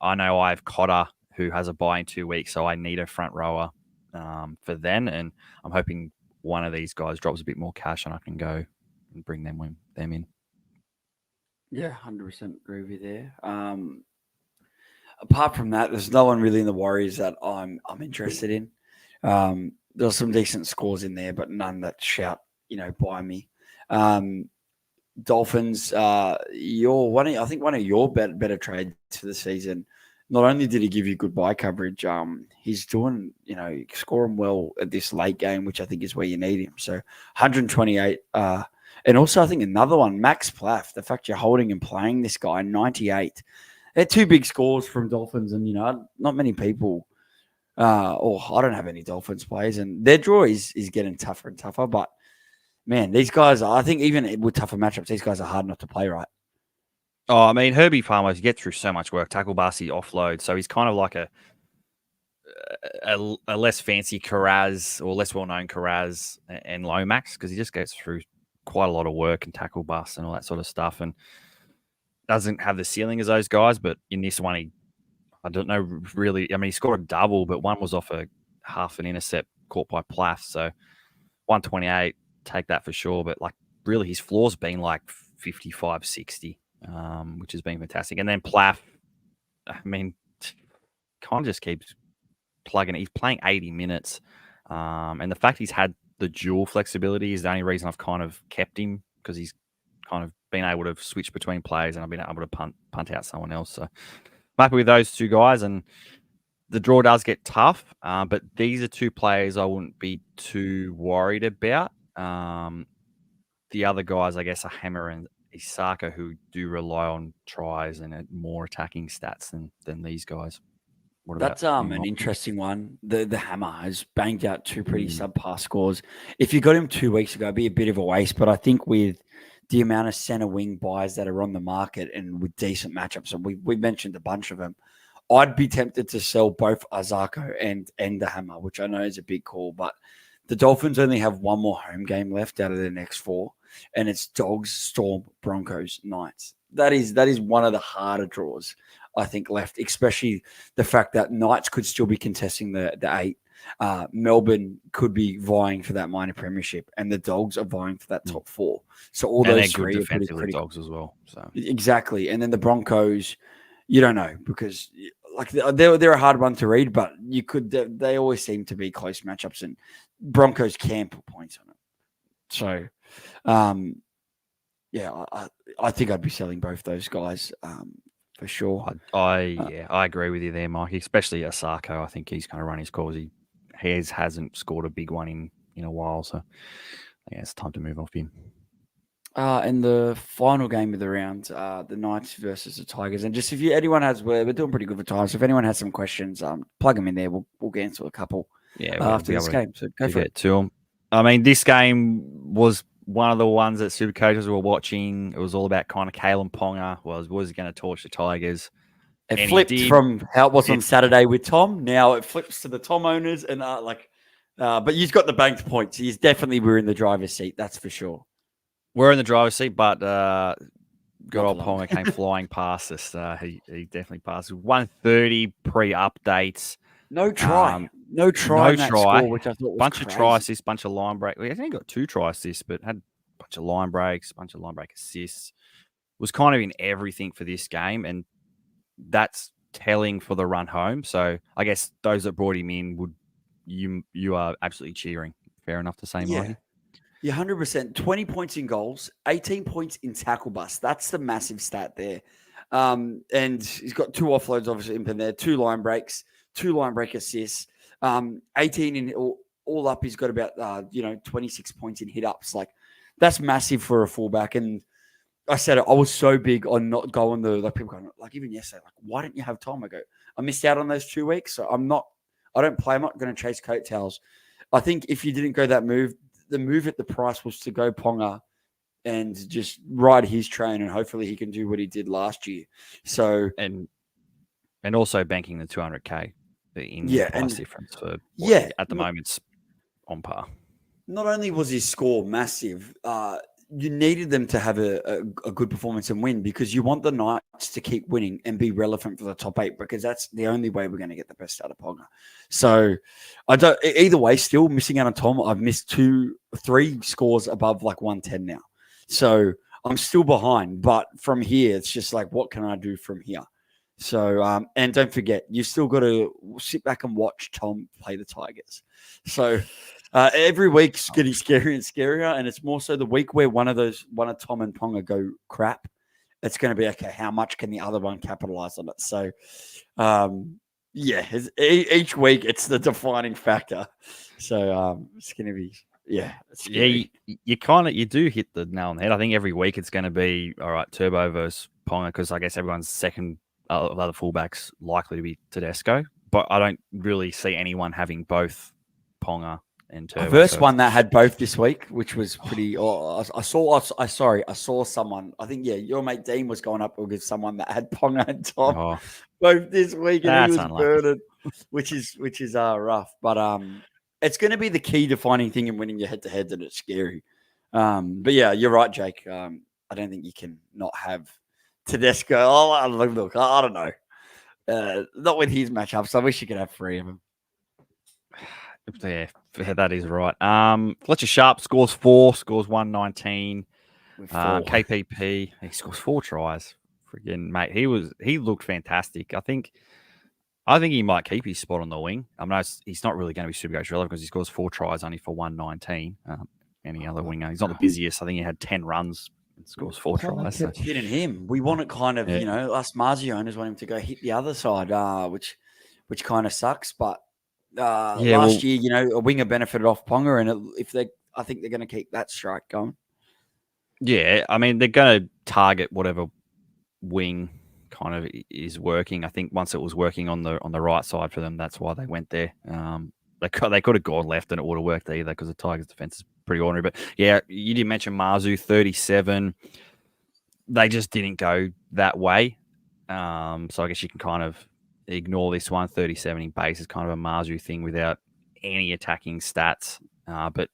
I know I have Cotter, who has a buy in 2 weeks, so I need a front rower for then, and I'm hoping one of these guys drops a bit more cash and I can go and bring them in. Yeah, 100% agree with you there. Apart from that, there's no one really in the Warriors that I'm interested in. There's some decent scores in there, but none that shout, by me. Dolphins, I think one of your better trades for the season. Not only did he give you good buy coverage, he's doing, scoring well at this late game, which I think is where you need him. So 128. And also I think another one, Max Plaff, the fact you're holding and playing this guy, 98. They're two big scores from Dolphins, and, not many people, I don't have any Dolphins players, and their draw is getting tougher and tougher. But, man, these guys, I think even with tougher matchups, these guys are hard not to play right. Oh, I mean, Herbie Farmer, you get through so much work. Tackle Barsi offload. So he's kind of like a less fancy Carraz or less well-known Carraz and Lomax, because he just gets through quite a lot of work and tackle bust and all that sort of stuff, and doesn't have the ceiling as those guys. But in this one, I don't know really. I mean, he scored a double, but one was off a half an intercept caught by Plath. So 128, take that for sure. But really, his floor's been 55, 60. Which has been fantastic. And then Plath, I mean, kind of just keeps plugging it. He's playing 80 minutes. And the fact he's had the dual flexibility is the only reason I've kind of kept him, because he's kind of been able to switch between players and I've been able to punt out someone else. So I'm happy with those two guys. And the draw does get tough, but these are two players I wouldn't be too worried about. The other guys, I guess, are Hammer and Isaka, who do rely on tries and more attacking stats than these guys. That's an interesting one. The Hammer has banged out two pretty subpar scores. If you got him 2 weeks ago, it'd be a bit of a waste. But I think with the amount of center wing buys that are on the market and with decent matchups, and we mentioned a bunch of them, I'd be tempted to sell both Azarko and the Hammer, which I know is a big call, but the Dolphins only have one more home game left out of their next 4, and it's Dogs, Storm, Broncos, Knights. That is one of the harder draws, I think, left, especially the fact that Knights could still be contesting the 8. Melbourne could be vying for that minor premiership, and the Dogs are vying for that top 4. So all and those they're good three are pretty defensively, critical. Dogs as well. So Exactly, and then the Broncos, you don't know because like they're a hard one to read, but you could they always seem to be close matchups, and Broncos can put points on it. So, yeah, I think I'd be selling both those guys for sure. I agree with you there, Mike. Especially Asako. I think he's going to run his course. He hasn't scored a big one in a while, so yeah, it's time to move off him. And the final game of the round, the Knights versus the Tigers. And just if anyone has, we're doing pretty good for time. So if anyone has some questions, plug them in there. We'll get into a couple. After this game. So go for it. To them. I mean, this game was one of the ones that SuperCoaches were watching. It was all about kind of Kalen Ponga was he going to torch the Tigers. It flipped from how it was on Saturday with Tom. Now it flips to the Tom owners and but he's got the banked points. He's definitely we're in the driver's seat. That's for sure. We're in the driver's seat, but good old Ponga came flying past us. He definitely passed. 130 pre-updates. No try. No try. Score, which I thought was bunch crazy. of try assists, bunch of line break. We only got 2 try assists, but had a bunch of line breaks, a bunch of line break assists. Was kind of in everything for this game, and that's telling for the run home. So I guess those that brought him in you are absolutely cheering. Fair enough to say, Mikey. Yeah, 100%. 20 points in goals, 18 points in tackle bust. That's the massive stat there. And he's got 2 offloads, obviously, in there, 2 line breaks, 2 line break assists, 18 in all up. He's got about 26 points in hit ups. Like that's massive for a fullback. And I said I was so big on not going people going like even yesterday, like why didn't you have Tom? I go, I missed out on those 2 weeks, so I don't play. I'm not going to chase coattails. I think if you didn't go that move. The move at the price was to go Ponga and just ride his train, and hopefully he can do what he did last year. So and also banking the 200K in price difference for at the moment it's on par. Not only was his score massive, you needed them to have a good performance and win because you want the Knights to keep winning and be relevant for the top 8 because that's the only way we're going to get the best out of Ponga. So I don't either way, still missing out on Tom. I've missed 3 scores above like 110 now. So I'm still behind, but from here, it's just like, what can I do from here? So, and don't forget, you've still got to sit back and watch Tom play the Tigers. So every week's getting scarier and scarier, and it's more so the week where one of Tom and Ponga go crap, it's going to be, okay, how much can the other one capitalize on it? So, each week it's the defining factor. So it's going to be, you do hit the nail on the head. I think every week it's going to be, all right, Turbo versus Ponga, because I guess everyone's second other fullbacks likely to be Tedesco, but I don't really see anyone having both Ponga and Turbo. First one that had both this week, which was pretty. I saw someone. I think your mate Dean was going up with someone that had Ponga and Tom both this week, and he was burning, which is rough. But it's going to be the key defining thing in winning your head to head, and it's scary. But yeah, you're right, Jake. I don't think you can not have Tedesco. Look, I don't know. Not with his matchups. I wish you could have 3 of them. Yeah, that is right. Fletcher Sharp scores 4, scores 119. KPP, he scores 4 tries. Friggin' mate, he looked fantastic. I think he might keep his spot on the wing. I mean, he's not really going to be super relevant because he scores 4 tries only for 119. Any other winger, he's not the busiest. I think he had 10 runs and scores 4 tries. Kept hitting him. We want it kind of, us Marzi owners want him to go hit the other side, which kind of sucks, but. Last year, a winger benefited off Ponga, and I think they're going to keep that strike going. Yeah, I mean, they're going to target whatever wing kind of is working. I think once it was working on the right side for them, that's why they went there. They could have gone left and it would have worked either because the Tigers' defense is pretty ordinary. But yeah, you did mention Marzu, 37. They just didn't go that way. So I guess you can kind of ignore this one. 37 in base is kind of a Marzu thing without any attacking stats. But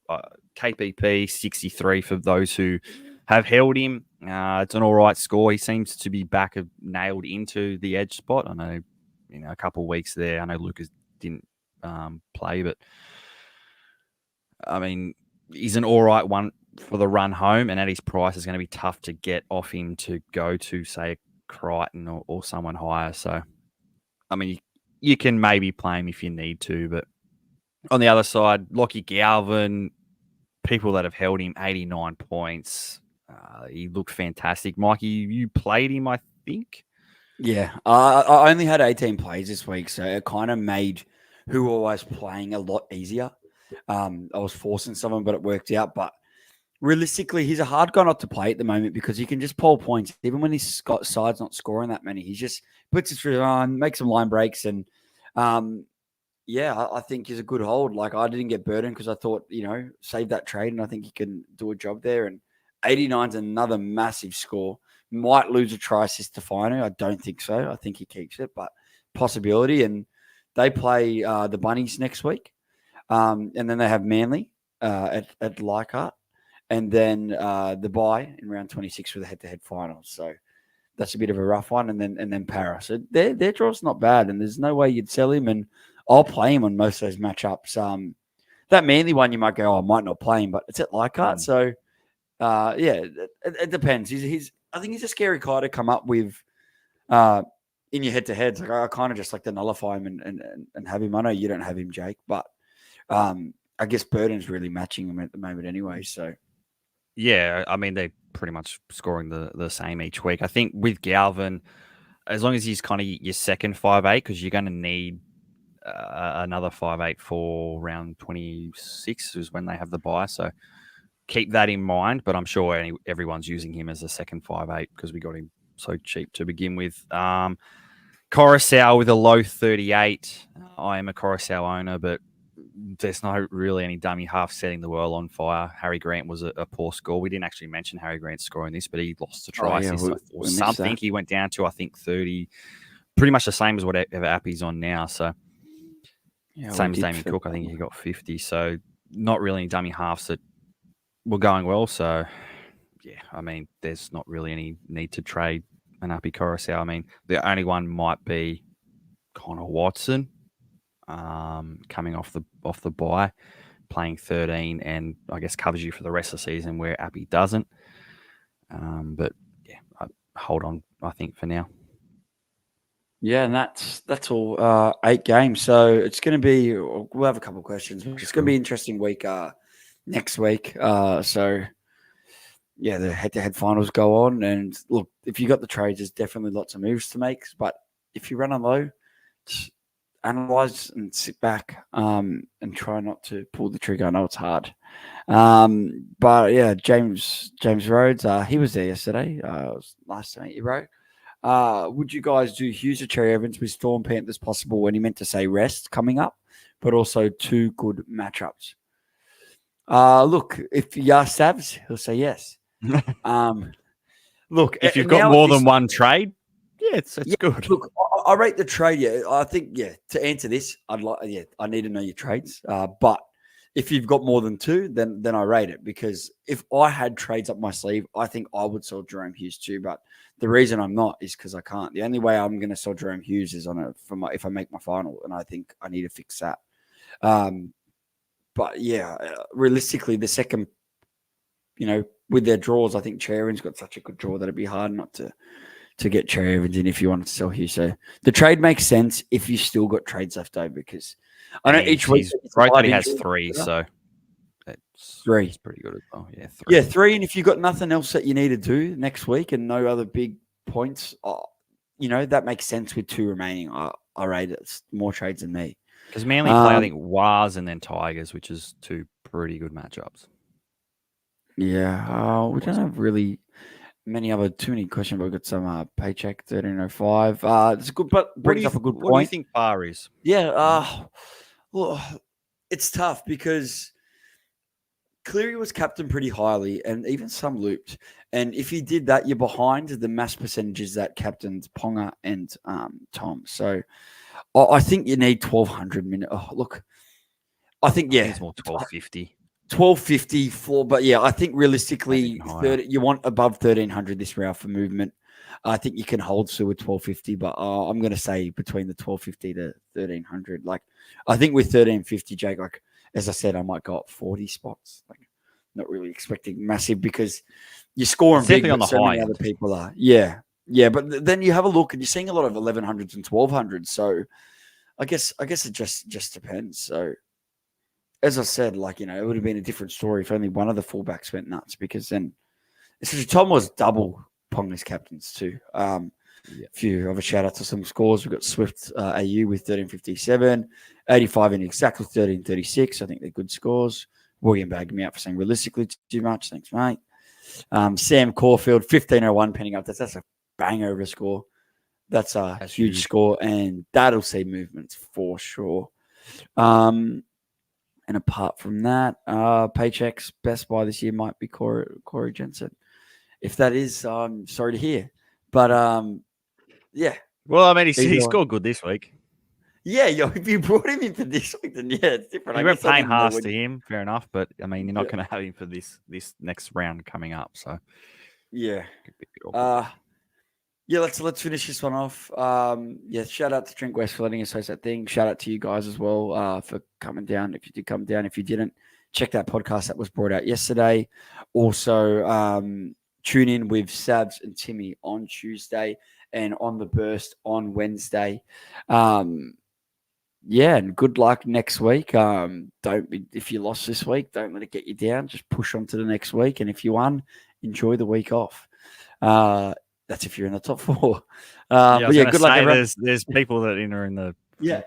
KPP 63 for those who have held him. It's an all right score. He seems to be back nailed into the edge spot. I know, a couple of weeks there. I know Lucas didn't play, but I mean, he's an all right one for the run home, and at his price, it's going to be tough to get off him to go to, say, Crichton or someone higher. So, I mean, you can maybe play him if you need to, but on the other side, Lockie Galvin, people that have held him 89 points. He looked fantastic. Mikey, you played him, I think? Yeah. I only had 18 plays this week, so it kind of made who I was playing a lot easier. I was forcing someone, but it worked out. But realistically, he's a hard guy not to play at the moment because he can just pull points. Even when his side's not scoring that many, he just puts it through on, makes some line breaks. And I think he's a good hold. Like, I didn't get burdened because I thought, save that trade, and I think he can do a job there. And 89 is another massive score. Might lose a try assist to Fino. I don't think so. I think he keeps it, but possibility. And they play the Bunnies next week. And then they have Manly at Leichhardt. And then the bye in round 26 for the head-to-head finals. So that's a bit of a rough one. And then Para. So their draw's not bad, and there's no way you'd sell him. And I'll play him on most of those matchups. That Manly one, you might go, I might not play him, but it's at Leichhardt. So, it depends. I think he's a scary guy to come up with in your head-to-heads. Like, I kind of just like to nullify him and have him. I know you don't have him, Jake, but I guess Burden's really matching him at the moment anyway. So, yeah, I mean, they're pretty much scoring the same each week. I think with Galvin, as long as he's kind of your second 5'8", because you're going to need another 5'8" for round 26 is when they have the bye. So keep that in mind. But I'm sure everyone's using him as a second 5'8" because we got him so cheap to begin with. Coruscant with a low 38. I am a Coruscant owner, but there's no really any dummy half setting the world on fire. Harry Grant was a poor score. We didn't actually mention Harry Grant scoring this, but he lost the try assist or something. He went down to, I think, 30. Pretty much the same as whatever app he's on now. So same as Damien Cook. I think he got 50. So not really any dummy halves that were going well. So, yeah, I mean, there's not really any need to trade an uppy Coruscant. I mean, the only one might be Connor Watson. Coming off the bye, playing 13, and I guess covers you for the rest of the season where Appy doesn't. But yeah, I hold on, I think, for now. Yeah, and that's all 8 games. So it's going to be, we'll have a couple of questions. It's going to be an interesting week next week. So yeah, the head-to-head finals go on, and look, if you got the trades, there's definitely lots of moves to make. But if you run on low, just analyze and sit back and try not to pull the trigger. I know it's hard. But yeah, James Rhodes, he was there yesterday. It was nice to meet you, bro. Would you guys do Hughes or Cherry Evans with Storm Panthers possible when he meant to say rest coming up, but also 2 good matchups? Look, if you ask Savs, he'll say yes. Look, if you've got more than one trade, yeah, it's good. Look, I rate the trade. Yeah, I think to answer this, I need to know your trades. But if you've got more than 2, then I rate it, because if I had trades up my sleeve, I think I would sell Jerome Hughes too. But the reason I'm not is because I can't. The only way I'm going to sell Jerome Hughes is if I make my final, and I think I need to fix that. But yeah, realistically, the second, with their draws, I think Cherry Evans got such a good draw that it'd be hard not to get Cherry Evans in if you wanted to sell Hughes. So the trade makes sense if you still got trades left over, because I know each week he has 3, so it's 3. It's pretty good as well. Yeah, 3. Yeah, 3. And if you've got nothing else that you need to do next week and no other big points, that makes sense with 2 remaining. I rate it more trades than me. Because Manly play, I think, Waz and then Tigers, which is 2 pretty good matchups. Yeah, we don't have really too many questions, but we've got some paycheck 1305. It's good, but brings up a good point. What do you think Bar is? Yeah, well, it's tough because Cleary was captained pretty highly, and even some looped. And if he did that, you're behind the mass percentages that captained Ponga and Tom. So I think you need 1,200 minutes. Oh, look, I think, I think it's more 1250. 1250 for, but yeah, I think Maybe realistically, higher. you want above 1,300 this round for movement. I think you can hold Sue with 1,250, but I'm going to say between the 1,250 to 1,300. Like, I think with 1,350, Jake, like, as I said, I might go up 40 spots. Like, not really expecting massive because you're scoring It's big, definitely on but the so high many other end. people are. Yeah. Yeah. But then you have a look and you're seeing a lot of 1,100s and 1,200s. So I guess it just depends. So, as I said, like, it would have been a different story if only one of the fullbacks went nuts because then Tom was double Ponga's captains too. Yeah. Few of a shout out to some scores. We've got Swift AU with 1357, 85 in exactly 1336. I think they're good scores. William bagged me out for saying realistically too much. Thanks, mate. Sam Caulfield, 1501 penning up. That's a banger of a score. That's a huge score, and that'll see movements for sure. And apart from that, Paycheck's best buy this year might be Corey Jensen. If that is, I'm sorry to hear. But yeah. Well, I mean, he scored good this week. Yeah, if you brought him in for this week, then yeah, it's different. You weren't paying halves to him, fair enough. But I mean, you're not going to have him for this next round coming up. So yeah. Yeah, let's finish this one off. Yeah, shout out to Drink West for letting us host that thing. Shout out to you guys as well for coming down. If you did come down, if you didn't, check that podcast that was brought out yesterday. Also, tune in with Sabs and Timmy on Tuesday and on the Burst on Wednesday. Yeah, and good luck next week. If you lost this week, don't let it get you down. Just push on to the next week, and if you won, enjoy the week off. That's if you're in the top four. But yeah, good luck, everyone. There's people that are in the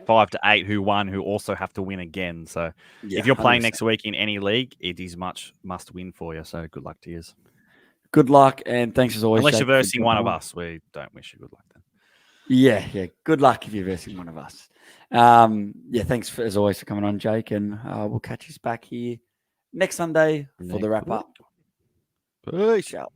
5 to 8 who won who also have to win again. So if you're playing 100%. next week in any league, it is must win for you. So good luck to you. Good luck, and thanks as always. Unless Jake, you're versing one of us, we don't wish you good luck then. Yeah. Good luck if you're versing one of us. Thanks as always for coming on, Jake, and we'll catch you back here next Sunday for the wrap up. Peace. Ciao.